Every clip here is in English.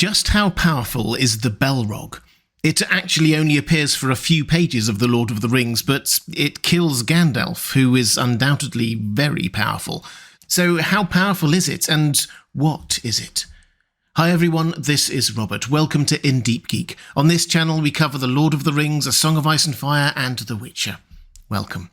Just how powerful is the Balrog? It actually only appears for a few pages of The Lord of the Rings, but it kills Gandalf, who is undoubtedly very powerful. So how powerful is it, and what is it? Hi everyone, this is Robert. Welcome to In Deep Geek. On this channel we cover The Lord of the Rings, A Song of Ice and Fire, and The Witcher. Welcome.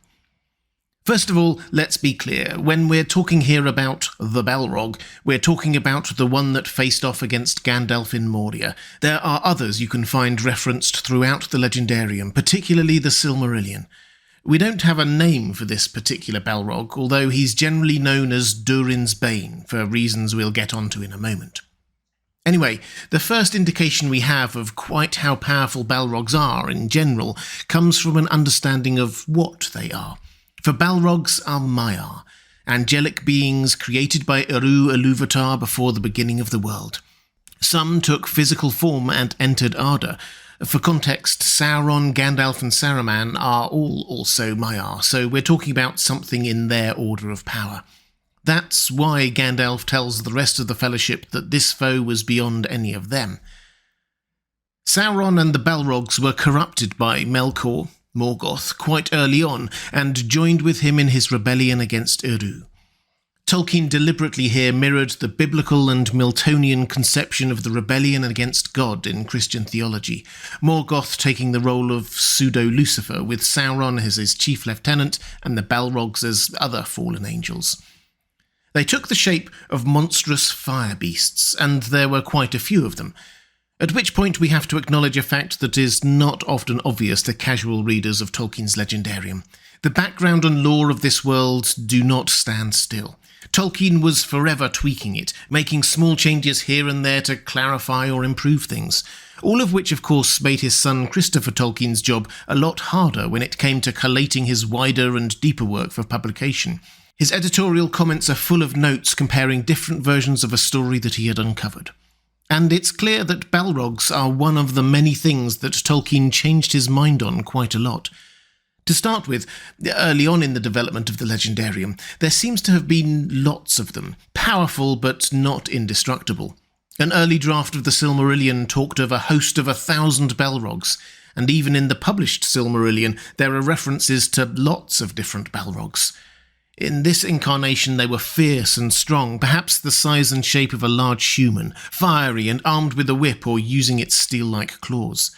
First of all, let's be clear. When we're talking here about the Balrog, we're talking about the one that faced off against Gandalf in Moria. There are others you can find referenced throughout the Legendarium, particularly the Silmarillion. We don't have a name for this particular Balrog, although he's generally known as Durin's Bane, for reasons we'll get onto in a moment. Anyway, the first indication we have of quite how powerful Balrogs are in general comes from an understanding of what they are. For Balrogs are Maiar, angelic beings created by Eru Ilúvatar before the beginning of the world. Some took physical form and entered Arda. For context, Sauron, Gandalf and Saruman are all also Maiar, so we're talking about something in their order of power. That's why Gandalf tells the rest of the Fellowship that this foe was beyond any of them. Sauron and the Balrogs were corrupted by Melkor, Morgoth, quite early on, and joined with him in his rebellion against Eru. Tolkien deliberately here mirrored the biblical and Miltonian conception of the rebellion against God in Christian theology, Morgoth taking the role of pseudo-Lucifer, with Sauron as his chief lieutenant and the Balrogs as other fallen angels. They took the shape of monstrous fire beasts, and there were quite a few of them. At which point we have to acknowledge a fact that is not often obvious to casual readers of Tolkien's Legendarium. The background and lore of this world do not stand still. Tolkien was forever tweaking it, making small changes here and there to clarify or improve things. All of which, of course, made his son Christopher Tolkien's job a lot harder when it came to collating his wider and deeper work for publication. His editorial comments are full of notes comparing different versions of a story that he had uncovered. And it's clear that Balrogs are one of the many things that Tolkien changed his mind on quite a lot. To start with, early on in the development of the Legendarium, there seems to have been lots of them, powerful but not indestructible. An early draft of the Silmarillion talked of a host of 1,000 Balrogs, and even in the published Silmarillion there are references to lots of different Balrogs. In this incarnation they were fierce and strong, perhaps the size and shape of a large human, fiery and armed with a whip or using its steel-like claws.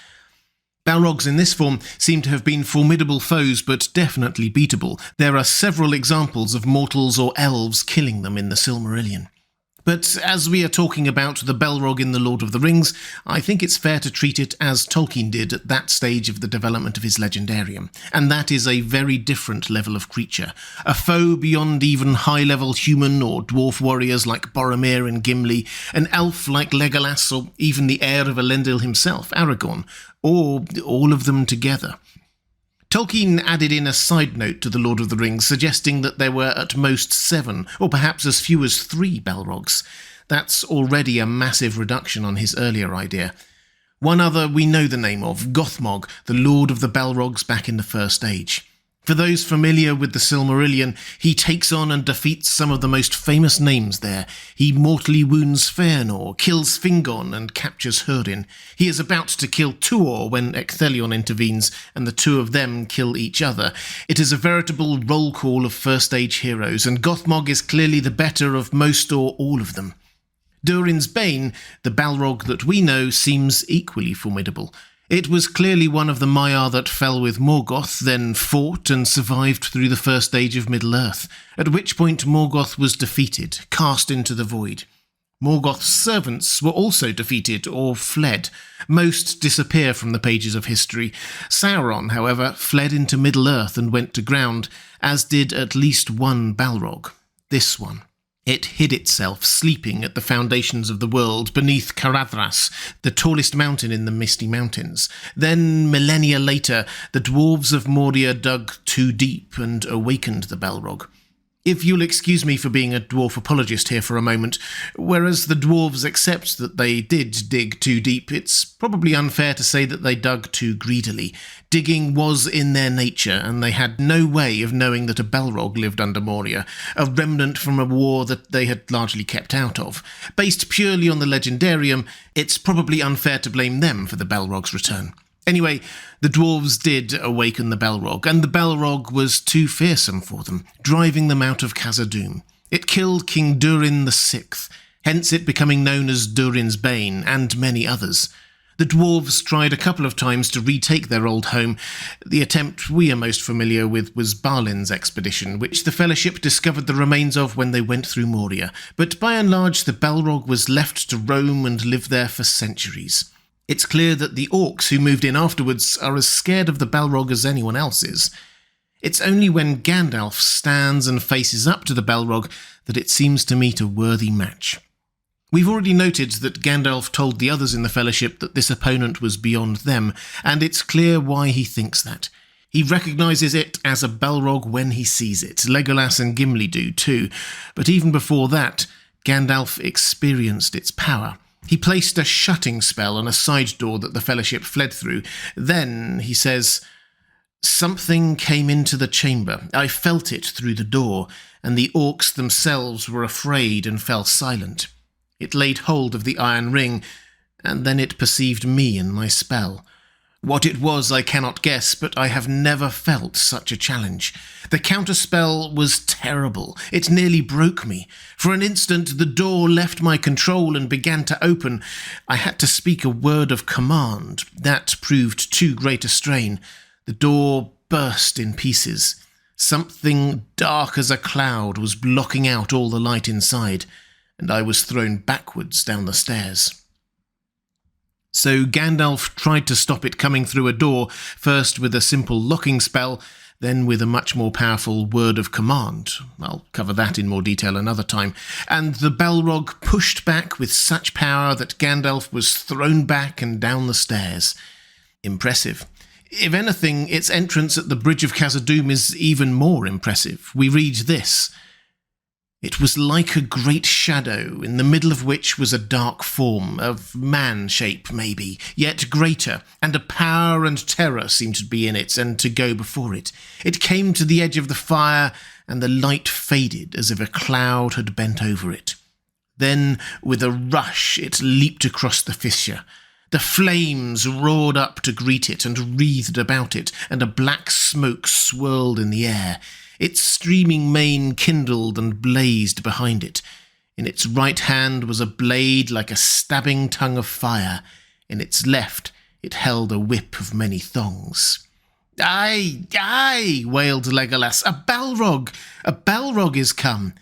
Balrogs in this form seem to have been formidable foes, but definitely beatable. There are several examples of mortals or elves killing them in the Silmarillion. But as we are talking about the Balrog in The Lord of the Rings, I think it's fair to treat it as Tolkien did at that stage of the development of his Legendarium, and that is a very different level of creature. A foe beyond even high-level human or dwarf warriors like Boromir and Gimli, an elf like Legolas, or even the heir of Elendil himself, Aragorn, or all of them together. Tolkien added in a side note to The Lord of the Rings, suggesting that there were at most 7, or perhaps as few as 3 Balrogs. That's already a massive reduction on his earlier idea. One other we know the name of, Gothmog, the Lord of the Balrogs back in the First Age. For those familiar with the Silmarillion, he takes on and defeats some of the most famous names there. He mortally wounds Fëanor, kills Fingon and captures Húrin. He is about to kill Tuor when Ecthelion intervenes, and the two of them kill each other. It is a veritable roll call of First Age heroes, and Gothmog is clearly the better of most or all of them. Durin's Bane, the Balrog that we know, seems equally formidable. It was clearly one of the Maiar that fell with Morgoth, then fought and survived through the First Age of Middle-earth, at which point Morgoth was defeated, cast into the void. Morgoth's servants were also defeated or fled. Most disappear from the pages of history. Sauron, however, fled into Middle-earth and went to ground, as did at least one Balrog. This one. It hid itself, sleeping at the foundations of the world, beneath Caradhras, the tallest mountain in the Misty Mountains. Then, millennia later, the dwarves of Moria dug too deep and awakened the Balrog. If you'll excuse me for being a dwarf apologist here for a moment, whereas the dwarves accept that they did dig too deep, it's probably unfair to say that they dug too greedily. Digging was in their nature, and they had no way of knowing that a Balrog lived under Moria, a remnant from a war that they had largely kept out of. Based purely on the legendarium, it's probably unfair to blame them for the Balrog's return. Anyway, the dwarves did awaken the Balrog, and the Balrog was too fearsome for them, driving them out of Khazad-dûm. It killed King Durin VI, hence it becoming known as Durin's Bane, and many others. The dwarves tried a couple of times to retake their old home. The attempt we are most familiar with was Balin's expedition, which the Fellowship discovered the remains of when they went through Moria, but by and large the Balrog was left to roam and live there for centuries. It's clear that the orcs who moved in afterwards are as scared of the Balrog as anyone else is. It's only when Gandalf stands and faces up to the Balrog that it seems to meet a worthy match. We've already noted that Gandalf told the others in the Fellowship that this opponent was beyond them, and it's clear why he thinks that. He recognises it as a Balrog when he sees it. Legolas and Gimli do too, but even before that, Gandalf experienced its power. He placed a shutting spell on a side door that the Fellowship fled through. Then, he says, "Something came into the chamber. I felt it through the door, and the orcs themselves were afraid and fell silent. It laid hold of the iron ring, and then it perceived me and my spell. What it was I cannot guess, but I have never felt such a challenge. The counterspell was terrible. It nearly broke me. For an instant, the door left my control and began to open. I had to speak a word of command. That proved too great a strain. The door burst in pieces. Something dark as a cloud was blocking out all the light inside, and I was thrown backwards down the stairs." So Gandalf tried to stop it coming through a door, first with a simple locking spell, then with a much more powerful word of command. I'll cover that in more detail another time. And the Balrog pushed back with such power that Gandalf was thrown back and down the stairs. Impressive. If anything, its entrance at the Bridge of Khazad-dûm is even more impressive. We read this: "It was like a great shadow, in the middle of which was a dark form, of man shape maybe, yet greater, and a power and terror seemed to be in it and to go before it. It came to the edge of the fire, and the light faded as if a cloud had bent over it. Then, with a rush, it leaped across the fissure. The flames roared up to greet it and wreathed about it, and a black smoke swirled in the air. Its streaming mane kindled and blazed behind it. In its right hand was a blade like a stabbing tongue of fire. In its left it held a whip of many thongs." "Aye, aye," wailed Legolas. "A Balrog! A Balrog is come!"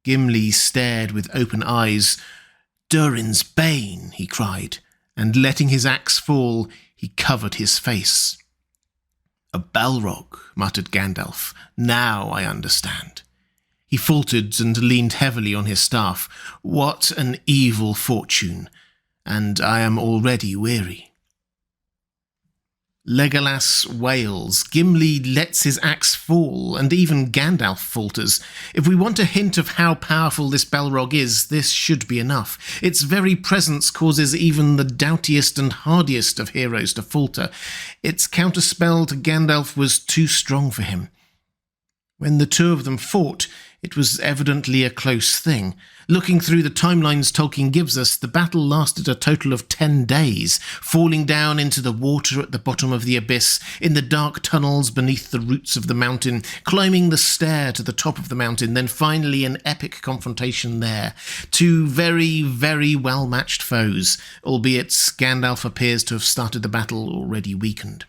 Gimli stared with open eyes. "Durin's Bane," he cried, and letting his axe fall, he covered his face. "A Balrog," muttered Gandalf. "Now I understand." He faltered and leaned heavily on his staff. "What an evil fortune, and I am already weary." Legolas wails, Gimli lets his axe fall, and even Gandalf falters. If we want a hint of how powerful this Balrog is, this should be enough. Its very presence causes even the doughtiest and hardiest of heroes to falter. Its counterspell to Gandalf was too strong for him. When the two of them fought, it was evidently a close thing. Looking through the timelines Tolkien gives us, the battle lasted a total of 10 days, falling down into the water at the bottom of the abyss, in the dark tunnels beneath the roots of the mountain, climbing the stair to the top of the mountain, then finally an epic confrontation there. Two very, very well-matched foes, albeit Gandalf appears to have started the battle already weakened.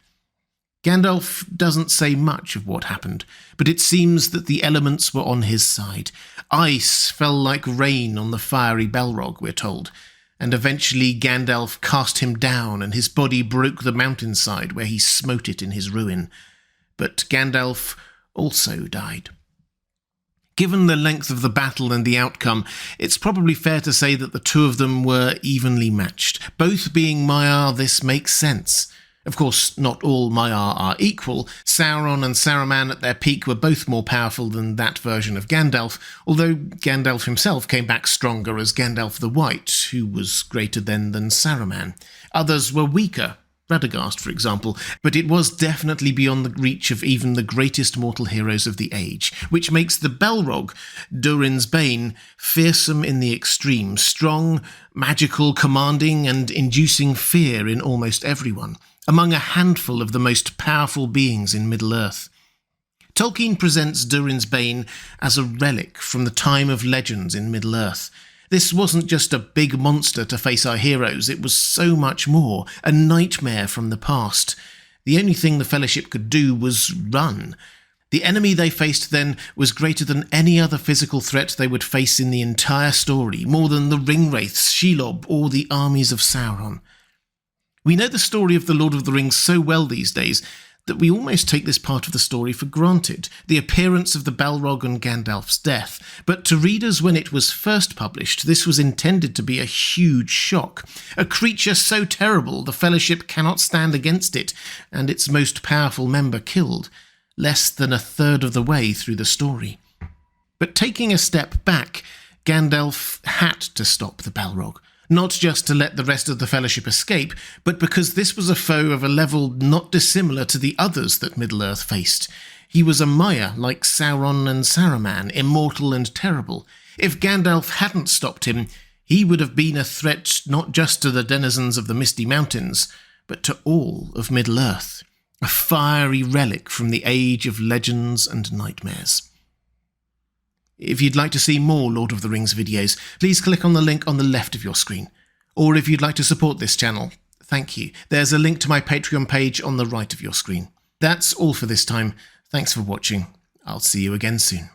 Gandalf doesn't say much of what happened, but it seems that the elements were on his side. Ice fell like rain on the fiery Balrog, we're told, and eventually Gandalf cast him down and his body broke the mountainside where he smote it in his ruin. But Gandalf also died. Given the length of the battle and the outcome, it's probably fair to say that the two of them were evenly matched. Both being Maiar, this makes sense. Of course, not all Maiar are equal. Sauron and Saruman at their peak were both more powerful than that version of Gandalf, although Gandalf himself came back stronger as Gandalf the White, who was greater then than Saruman. Others were weaker, Radagast, for example, but it was definitely beyond the reach of even the greatest mortal heroes of the age, which makes the Balrog, Durin's Bane, fearsome in the extreme, strong, magical, commanding, and inducing fear in almost everyone, among a handful of the most powerful beings in Middle-earth. Tolkien presents Durin's Bane as a relic from the time of legends in Middle-earth. This wasn't just a big monster to face our heroes, it was so much more, a nightmare from the past. The only thing the Fellowship could do was run. The enemy they faced then was greater than any other physical threat they would face in the entire story, more than the Ringwraiths, Shelob, or the armies of Sauron. We know the story of The Lord of the Rings so well these days that we almost take this part of the story for granted, the appearance of the Balrog and Gandalf's death. But to readers when it was first published, this was intended to be a huge shock. A creature so terrible the Fellowship cannot stand against it, and its most powerful member killed, less than a third of the way through the story. But taking a step back, Gandalf had to stop the Balrog. Not just to let the rest of the Fellowship escape, but because this was a foe of a level not dissimilar to the others that Middle-earth faced. He was a Maiar like Sauron and Saruman, immortal and terrible. If Gandalf hadn't stopped him, he would have been a threat not just to the denizens of the Misty Mountains, but to all of Middle-earth. A fiery relic from the age of legends and nightmares. If you'd like to see more Lord of the Rings videos, please click on the link on the left of your screen. Or if you'd like to support this channel, thank you. There's a link to my Patreon page on the right of your screen. That's all for this time. Thanks for watching. I'll see you again soon.